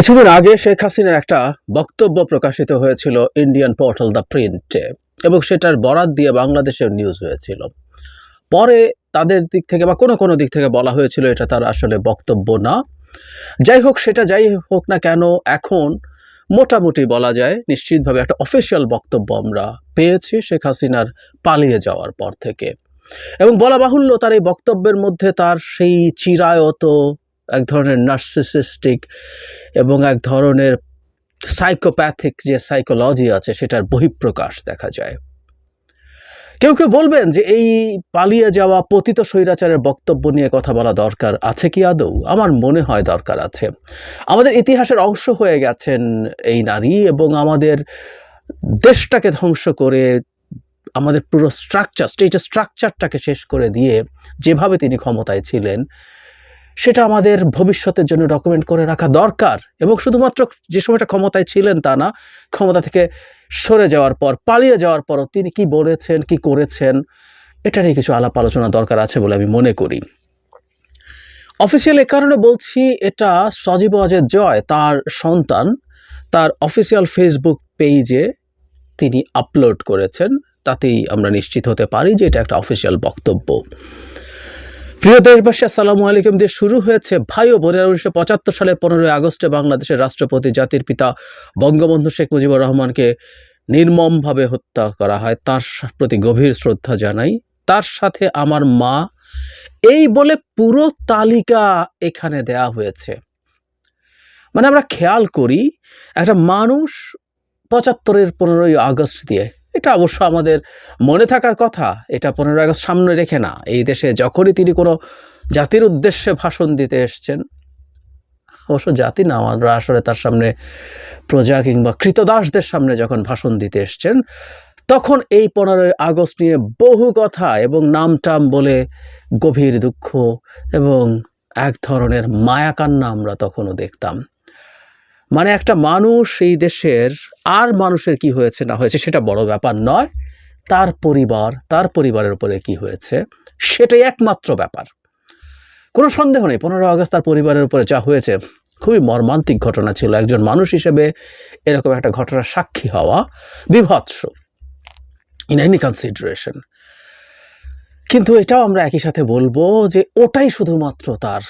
কিছুদিন আগে শেখ হাসিনার একটা বক্তব্য প্রকাশিত হয়েছিল ইন্ডিয়ান পোর্টাল দ্য প্রিন্টে, এবং সেটার বরাত দিয়ে বাংলাদেশের নিউজ হয়েছিল। পরে তাদের দিক থেকে বা কোনো কোনো দিক থেকে বলা হয়েছিল এটা তার আসলে বক্তব্য না। যাই হোক, সেটা যাই হোক না কেন, এখন মোটামুটি বলা যায় নিশ্চিতভাবে একটা অফিসিয়াল বক্তব্য আমরা পেয়েছি শেখ হাসিনার পালিয়ে যাওয়ার পর থেকে। এবং বলা বাহুল্য, তার এই বক্তব্যের মধ্যে তার সেই চিরায়ত এক ধরনের নার্সিসিস্টিক এবং এক ধরনের সাইকোপ্যাথিক যে সাইকোলজি আছে সেটার বহিঃপ্রকাশ দেখা যায়। কেউ কেউ বলবেন যে এই পালিয়ে যাওয়া পতিত স্বৈরাচারের বক্তব্য নিয়ে কথা বলা দরকার আছে কি আদৌ? আমার মনে হয় দরকার আছে। আমাদের ইতিহাসের অংশ হয়ে গেছেন এই নারী, এবং আমাদের দেশটাকে ধ্বংস করে আমাদের পুরো স্টেটের স্ট্রাকচারটাকে শেষ করে দিয়ে যেভাবে তিনি ক্ষমতায় ছিলেন, সেটা আমাদের ভবিষ্যতের জন্য ডকুমেন্ট করে রাখা দরকার। এবং শুধুমাত্র যে সময়টা ক্ষমতায় ছিলেন তা না, ক্ষমতা থেকে সরে যাওয়ার পর, পালিয়ে যাওয়ার পরও তিনি কি বলেছেন, কি করেছেন, এটা নিয়ে কিছু আলাপ আলোচনা দরকার আছে বলে আমি মনে করি। অফিসিয়াল এ কারণে বলছি, এটা সজীব ওয়াজেদ জয় তার সন্তান তার অফিসিয়াল ফেসবুক পেজে তিনি আপলোড করেছেন। তাতেই আমরা নিশ্চিত হতে পারি যে এটা একটা অফিসিয়াল বক্তব্য। প্রিয় দেশবাসী, আসসালামু আলাইকুম দিয়ে শুরু হয়েছে ভাই ও বোনেরা। 1975 সালের 15 আগস্টে বাংলাদেশের রাষ্ট্রপতি জাতির পিতা বঙ্গবন্ধু শেখ মুজিবুর রহমানকে নির্মমভাবে হত্যা করা হয়। তার প্রতি গভীর শ্রদ্ধা জানাই। তার সাথে আমার মা, এই বলে পুরো তালিকা এখানে দেয়া হয়েছে। মানে আমরা খেয়াল করি, একটা মানুষ 75-এর 15 আগস্ট দিয়ে, এটা অবশ্য আমাদের মনে থাকার কথা, এটা 15 আগস্ট সামনে রেখে না। এই দেশে যখনই তিনি কোনো জাতির উদ্দেশ্যে ভাষণ দিতে এসছেন, অবশ্য জাতি না, আমরা আসলে তার সামনে প্রজা কিংবা কৃতদাসদের সামনে যখন ভাষণ দিতে এসছেন, তখন এই 15 আগস্ট নিয়ে বহু কথা এবং নামটাম বলে গভীর দুঃখ এবং এক ধরনের মায়াকান্না আমরা তখনও দেখতাম। মানে একটা মানুষ এই দেশের, আর মানুষের কি হয়েছে না হয়েছে সেটা বড় ব্যাপার নয়, তার পরিবারের উপরে কি হয়েছে সেটাই একমাত্র ব্যাপার। কোনো সন্দেহ নেই, 15 আগস্ট তার পরিবারের উপরে যা হয়েছে খুবই মর্মান্তিক ঘটনা ছিল। একজন মানুষ হিসেবে এরকম একটা ঘটনার সাক্ষী হওয়া বিভৎস, ইন এনি কনসিডারেশন। কিন্তু এটাও আমরা একই সাথে বলবো যে ওটাই শুধুমাত্র তার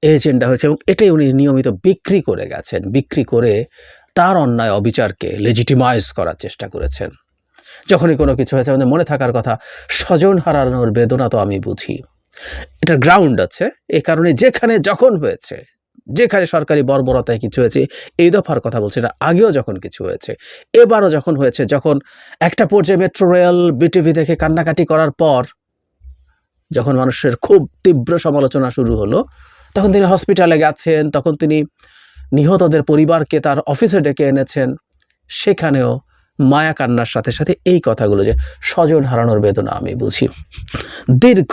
এজেন্ডা হয়েছে, এবং এটাই উনি নিয়মিত বিক্রি করে গেছেন। বিক্রি করে তার অন্যায় অবিচারকে লেজিটিমাইজ করার চেষ্টা করেছেন। যখনই কোনো কিছু হয়েছে, আমাদের মনে থাকার কথা, স্বজন হারানোর বেদনা তো আমি বুঝি, এটার গ্রাউন্ড আছে। এ কারণে যেখানে যখন হয়েছে, যেখানে সরকারি বর্বরতায় কিছু হয়েছে, এই দফার কথা বলছে না, আগেও যখন কিছু হয়েছে, এবারও যখন হয়েছে, যখন একটা পর্যায়ে মেট্রো রেল বিটিভি দেখে কান্নাকাটি করার পর যখন মানুষের খুব তীব্র সমালোচনা শুরু হলো, তখন তিনি হসপিটালে গেছেন, তখন তিনি নিহতদের পরিবারকে তার অফিসে ডেকে এনেছেন। সেখানেও মায়া কান্নার সাথে সাথে এই কথাগুলো, যে স্বজন হারানোর বেদনা আমি বুঝি, দীর্ঘ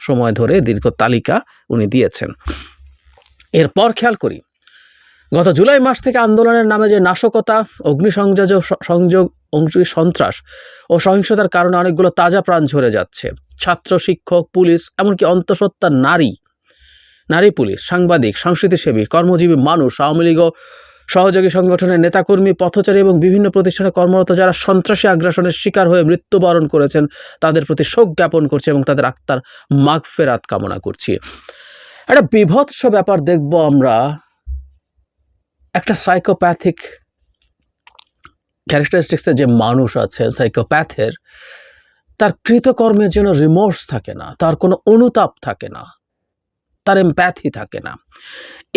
সময় ধরে দীর্ঘ তালিকা উনি দিয়েছেন। এরপর খেয়াল করি, গত জুলাই মাস থেকে আন্দোলনের নামে যে নাশকতা, অগ্নিসংযোগ, সন্ত্রাস ও সহিংসতার কারণে অনেকগুলো তাজা প্রাণ ঝরে যাচ্ছে। ছাত্র, শিক্ষক, পুলিশ, এমনকি অন্তঃসত্ত্বা নারী পুলিশ, সাংবাদিক, সংস্কৃতিসেবী, কর্মজীবী মানুষ, আওয়ামী লীগ ও সহযোগী সংগঠনের নেতাকর্মী, পথচারী এবং বিভিন্ন প্রতিষ্ঠানে কর্মরত যারা সন্ত্রাসী আগ্রাসনের শিকার হয়ে মৃত্যুবরণ করেছেন, তাদের প্রতি শোক জ্ঞাপন করছে এবং তাদের আত্মার মাগফেরাত কামনা করছি। একটা বিভৎস ব্যাপার দেখব আমরা, একটা সাইকোপ্যাথিক ক্যারেক্টারিস্টিক্সের যে মানুষ আছে, সাইকোপ্যাথের, তার কৃতকর্মের জন্য রিমোর্স থাকে না, তার কোনো অনুতাপ থাকে না, তার এমপ্যাথি থাকে না।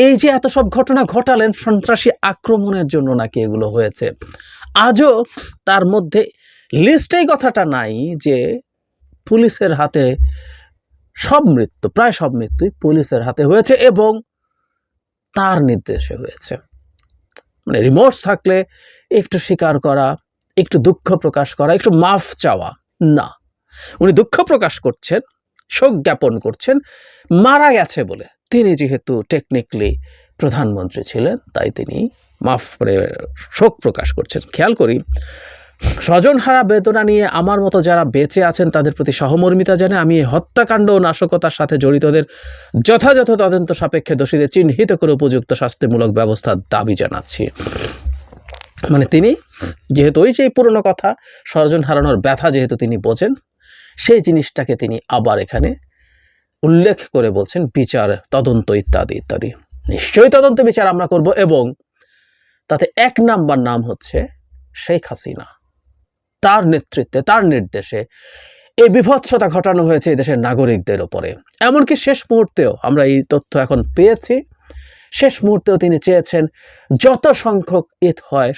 এই যে এত সব ঘটনা ঘটালেন সন্ত্রাসী আক্রমণের জন্য নাকি এগুলো হয়েছে, আজও তার মধ্যে লিস্টেই কথাটা নাই যে পুলিশের হাতে প্রায় সব মৃত্যুই পুলিশের হাতে হয়েছে এবং তার নির্দেশে হয়েছে। মানে রিমোর্স থাকলে একটু স্বীকার করা, একটু দুঃখ প্রকাশ করা, একটু মাফ চাওয়া না, উনি দুঃখ প্রকাশ করছেন, শোক জ্ঞাপন করছেন মারা গেছে বলে। তিনি যেহেতু টেকনিক্যালি প্রধানমন্ত্রী ছিলেন, তাই তিনি শোক প্রকাশ করছেন। খেয়াল করি, স্বজনহারা বেদনা নিয়ে আমার মতো যারা বেঁচে আছেন তাদের প্রতি সহমর্মিতা জানাই। আমি এই হত্যাকাণ্ড ও নাশকতার সাথে জড়িতদের যথাযথ তদন্ত সাপেক্ষে দোষীদের চিহ্নিত করে উপযুক্ত শাস্তিমূলক ব্যবস্থার দাবি জানাচ্ছি। মানে তিনি যেহেতু ওই যে পুরনো কথা, স্বজন হারানোর ব্যথা যেহেতু তিনি বোঝেন, সেই জিনিসটাকে তিনি আবার এখানে উল্লেখ করে বলছেন বিচার, তদন্ত ইত্যাদি ইত্যাদি। নিশ্চয়ই তদন্ত বিচার আমরা করব, এবং তাতে 1 নাম্বার নাম হচ্ছে শেখ হাসিনা। তার নেতৃত্বে, তার নির্দেশে এই বিভৎসতা ঘটানো হয়েছে এই দেশের নাগরিকদের ওপরে। এমনকি শেষ মুহূর্তেও আমরা এই তথ্য এখন পেয়েছি, শেষ মুহূর্তেও তিনি চেয়েছেন যত সংখ্যক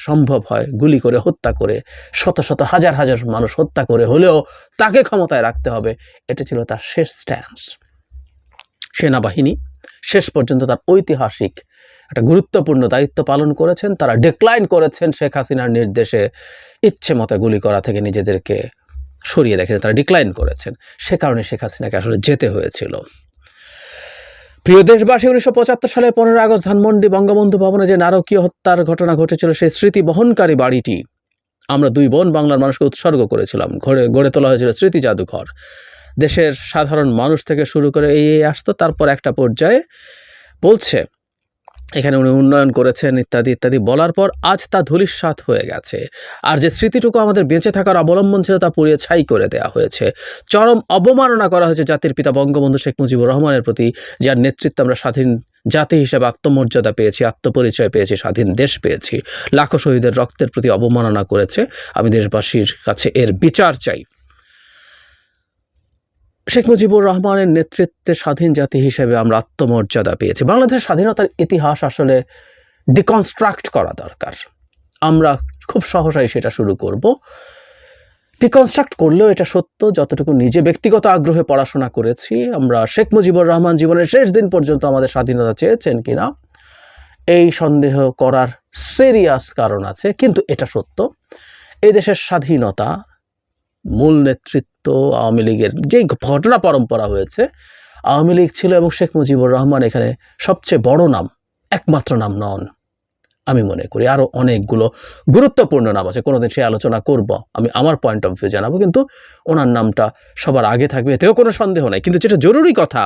সম্ভব হয় গুলি করে, হত্যা করে, শত শত হাজার হাজার মানুষ হত্যা করে হলেও তাকে ক্ষমতায় রাখতে হবে। এটা ছিল তার শেষ স্ট্যান্স। সেনাবাহিনী শেষ পর্যন্ত তার ঐতিহাসিক একটা গুরুত্বপূর্ণ দায়িত্ব পালন করেছেন। তারা ডিক্লাইন করেছেন শেখ হাসিনার নির্দেশে ইচ্ছে মতো গুলি করা থেকে নিজেদেরকে সরিয়ে রেখেছেন, তারা ডিক্লাইন করেছেন। সে কারণে শেখ হাসিনাকে আসলে যেতে হয়েছিল। প্রিয় দেশবাসী, 1975 সালে 15 আগস্ট ধানমন্ডি বঙ্গবন্ধু ভবনে যে নারকীয় হত্যার ঘটনা ঘটেছিল, সেই স্মৃতি বহনকারী বাড়িটি আমরা 2 বোন বাংলার মানুষকে উৎসর্গ করেছিলাম। গড়ে তোলা হয়েছিল স্মৃতি জাদুঘর। দেশের সাধারণ মানুষ থেকে শুরু করে এই আসতো, তারপর একটা পর্যায়ে বলছে এখানে উনি উন্নয়ন করেছেন ইত্যাদি ইত্যাদি বলার পর আজ তা ধূলিসাৎ হয়ে গেছে। আর যে স্মৃতিটুকু আমাদের বেঁচে থাকার অবলম্বন ছিল তা পুড়িয়ে ছাই করে দেওয়া হয়েছে। চরম অবমাননা করা হয়েছে জাতির পিতা বঙ্গবন্ধু শেখ মুজিবুর রহমানের প্রতি, যার নেতৃত্বে আমরা স্বাধীন জাতি হিসেবে আত্মমর্যাদা পেয়েছি, আত্মপরিচয় পেয়েছি, স্বাধীন দেশ পেয়েছি। লাখো শহীদের রক্তের প্রতি অবমাননা করেছে। আমি দেশবাসীর কাছে এর বিচার চাই। শেখ মুজিবুর রহমানের নেতৃত্বে স্বাধীন জাতি হিসেবে আমরা আত্মমর্যাদা পেয়েছি। বাংলাদেশের স্বাধীনতার ইতিহাস আসলে ডিকনস্ট্রাক্ট করা দরকার। আমরা খুব সহসাই সেটা শুরু করব। ডিকনস্ট্রাক্ট করলেও এটা সত্য, যতটুকু নিজে ব্যক্তিগত আগ্রহে পড়াশোনা করেছি, আমরা শেখ মুজিবুর রহমান জীবনের শেষ দিন পর্যন্ত আমাদের স্বাধীনতা চেয়েছেন কিনা এই সন্দেহ করার সিরিয়াস কারণ আছে। কিন্তু এটা সত্য, এই দেশের স্বাধীনতা মূল নেতৃত্ব আওয়ামী লীগের যেই ঘটনা পরম্পরা হয়েছে, আওয়ামী লীগ ছিল এবং শেখ মুজিবুর রহমান এখানে সবচেয়ে বড় নাম, একমাত্র নাম নন। আমি মনে করি আরও অনেকগুলো গুরুত্বপূর্ণ নাম আছে, কোনোদিন সে আলোচনা করব, আমি আমার পয়েন্ট অফ ভিউ জানাবো, কিন্তু ওনার নামটা সবার আগে থাকবে, এতেও কোনো সন্দেহ নাই। কিন্তু যেটা জরুরি কথা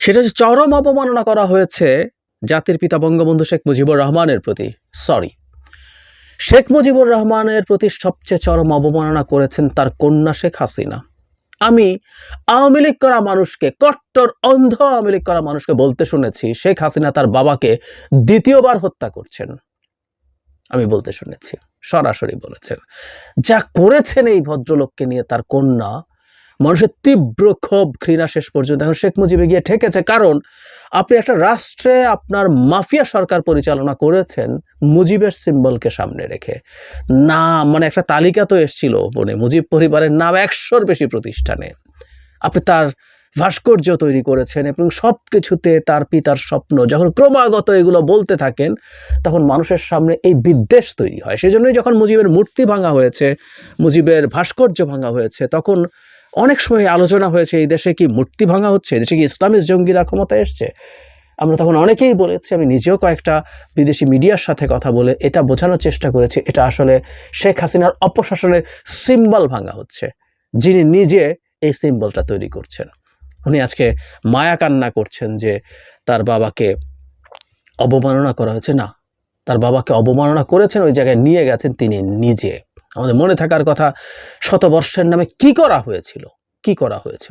সেটা হচ্ছে চরম অবমাননা করা হয়েছে জাতির পিতা বঙ্গবন্ধু শেখ মুজিবুর রহমানের প্রতি। শেখ মুজিবুর রহমানের প্রতি সবচেয়ে চরম অবমাননা করেছেন তার কন্যা শেখ হাসিনা। আমি আওয়ামী লীগ করা মানুষকে, কট্টর অন্ধ আওয়ামী লীগ করা মানুষকে বলতে শুনেছি শেখ হাসিনা তার বাবাকে 2য় করছেন। আমি বলতে শুনেছি, সরাসরি বলেছেন। যা করেছেন এই ভদ্রলোককে নিয়ে তার কন্যা, মানুষের তীব্র ক্ষোভ, ঘৃণা শেষ পর্যন্ত এখন শেখ মুজিবে গিয়ে ঠেকেছে। কারণ আপনি একটা রাষ্ট্রে আপনার মাফিয়া সরকার পরিচালনা করেছেন মুজিবের সিম্বলকে সামনে রেখে। না মানে একটা তালিকা তো এসেছিল, মানে মুজিব পরিবারের নাম 100-র বেশি প্রতিষ্ঠানে। আপনি তার ভাস্কর্য তৈরি করেছেন এবং সব কিছুতে তার পিতার স্বপ্ন। যখন ক্রমাগত এগুলো বলতে থাকেন তখন মানুষের সামনে এই বিদ্বেষ তৈরি হয়। সেজন্যই যখন মুজিবের মূর্তি ভাঙা হয়েছে, মুজিবের ভাস্কর্য ভাঙা হয়েছে, তখন অনেক সময় আলোচনা হয়েছে এই দেশে কি মূর্তি ভাঙা হচ্ছে, দেশে কি ইসলামিস্ট জঙ্গিরা ক্ষমতায় এসছে। আমরা তখন অনেকেই বলেছি, আমি নিজেও কয়েকটা বিদেশি মিডিয়ার সাথে কথা বলে এটা বোঝানোর চেষ্টা করেছি, এটা আসলে শেখ হাসিনার অপশাসনের সিম্বল ভাঙা হচ্ছে, যিনি নিজে এই সিম্বলটা তৈরি করছেন। উনি আজকে মায়া কান্না করছেন যে তার বাবাকে অবমাননা করা হয়েছে। না, তার বাবাকে অবমাননা করেছেন, ওই জায়গায় নিয়ে গেছেন তিনি নিজে। আমাদের মনে থাকার কথা, শতবর্ষের নামে কি করা হয়েছিল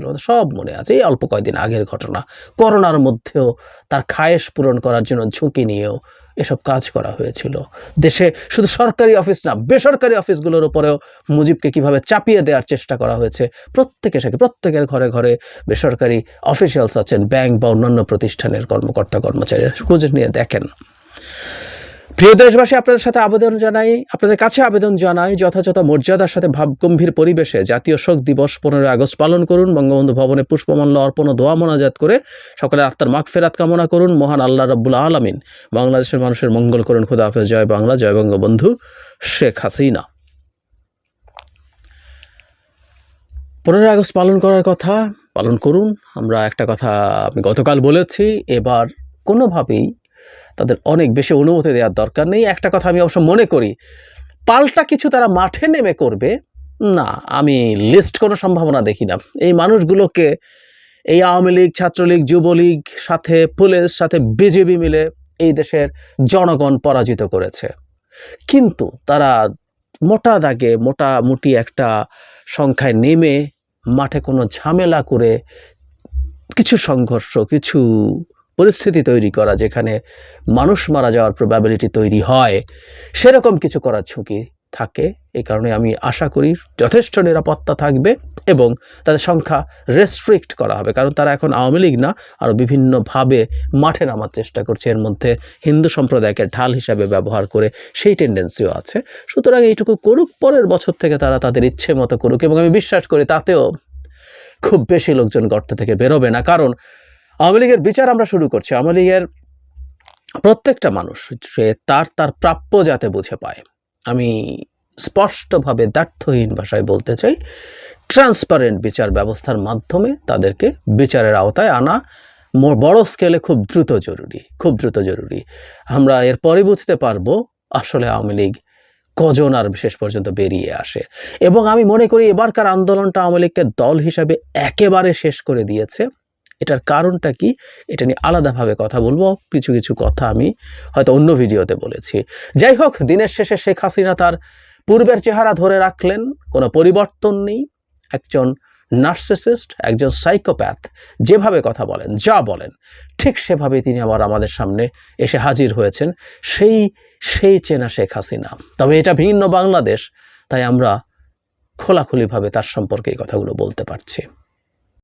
আমাদের সব মনে আছে। এই অল্প কয়েকদিন আগের ঘটনা, করোনার মধ্যেও তার খায়েশ পূরণ করার জন্য ঝুঁকি নিয়েও এসব কাজ করা হয়েছিল। দেশে শুধু সরকারি অফিস না, বেসরকারি অফিসগুলোর উপরেও মুজিবকে কিভাবে চাপিয়ে দেওয়ার চেষ্টা করা হয়েছে। প্রত্যেকের ঘরে ঘরে বেসরকারি অফিসিয়ালস আছেন, ব্যাংক বা অন্যান্য প্রতিষ্ঠানের কর্মকর্তা কর্মচারীরা, খোঁজ নিয়ে দেখেন। প্রিয় দেশবাসী, আপনাদের কাছে আবেদন জানাই যথাযথ মর্যাদার সাথে ভাবগম্ভীর পরিবেশে জাতীয় শোক দিবস 15 আগস্ট পালন করুন। বঙ্গবন্ধু ভবনে পুষ্পমাল্য অর্পণ ও দোয়া মোনাজাত করে সকলের আত্মার মাগফিরাত কামনা করুন। মহান আল্লাহ রাব্বুল আলামিন বাংলাদেশের মানুষের মঙ্গল করুন। খোদা হাফেজ। জয় বাংলা, জয় বঙ্গবন্ধু শেখ হাসিনা। 15 আগস্ট পালন করার কথা পালন করুন। আমরা একটা কথা আমি গতকাল বলেছি, এবার কোনোভাবেই তাদের অনেক বেশি অনুমতি দেওয়ার দরকার নেই। একটা কথা আমি অবশ্য মনে করি, পাল্টা কিছু তারা মাঠে নেমে করবে না, আমি লিস্ট কোনো সম্ভাবনা দেখি না। এই মানুষগুলোকে এই আওয়ামী লীগ, ছাত্রলীগ, যুবলীগ, সাথে পুলিশ, সাথে বিজেপি মিলে এই দেশের জনগণ পরাজিত করেছে। কিন্তু তারা মোটা দাগে মোটামুটি একটা সংখ্যায় নেমে মাঠে কোনো ঝামেলা করে কিছু সংঘর্ষ, কিছু পরিস্থিতি তৈরি করা যেখানে মানুষ মারা যাওয়ার প্রবাবিলিটি তৈরি হয়, সেরকম কিছু করার ঝুঁকি থাকে। এই কারণে আমি আশা করি যথেষ্ট নিরাপত্তা থাকবে এবং তাদের সংখ্যা রেস্ট্রিক্ট করা হবে, কারণ তারা এখন আওয়ামী লীগ না, আরও বিভিন্নভাবে মাঠে নামার চেষ্টা করছে। এর মধ্যে হিন্দু সম্প্রদায়কে ঢাল হিসাবে ব্যবহার করে সেই টেন্ডেন্সিও আছে। সুতরাং এইটুকু করুক, পরের বছর থেকে তারা তাদের ইচ্ছে মতো করুক, এবং আমি বিশ্বাস করি তাতেও খুব বেশি লোকজন গর্ত থেকে বেরোবে না। কারণ আওয়ামী লীগের বিচার আমরা শুরু করছি। আওয়ামী লীগের প্রত্যেকটা মানুষ সে তার প্রাপ্য যাতে বুঝে পায়, আমি স্পষ্টভাবে দ্ব্যর্থহীন ভাষায় বলতে চাই, ট্রান্সপারেন্ট বিচার ব্যবস্থার মাধ্যমে তাদেরকে বিচারের আওতায় আনা বড় স্কেলে খুব দ্রুত জরুরি। আমরা এরপরে বুঝতে পারবো আসলে আওয়ামী লীগ কজন আর শেষ পর্যন্ত বেরিয়ে আসে। এবং আমি মনে করি এবারকার আন্দোলনটা আওয়ামী লীগকে দল হিসাবে একেবারে শেষ করে দিয়েছে। এটার কারণটা কি, এটা নিয়ে আলাদাভাবে কথা বলবো। কিছু কথা আমি হয়তো অন্য ভিডিওতে বলেছি। যাই হোক, দিনের শেষে শেখ হাসিনা তার পূর্বের চেহারা ধরে রাখলেন, কোনো পরিবর্তন নেই। একজন নার্সিসিস্ট, একজন সাইকোপ্যাথ, যেভাবে কথা বলেন, যা বলেন ঠিক সেভাবেই তিনি আবার আমাদের সামনে এসে হাজির হয়েছেন, সেই চেনা শেখ হাসিনা। তবে এটা ভিন্ন বাংলাদেশ, তাই আমরা খোলাখুলিভাবে তার সম্পর্কে এই কথাগুলো বলতে পারছি।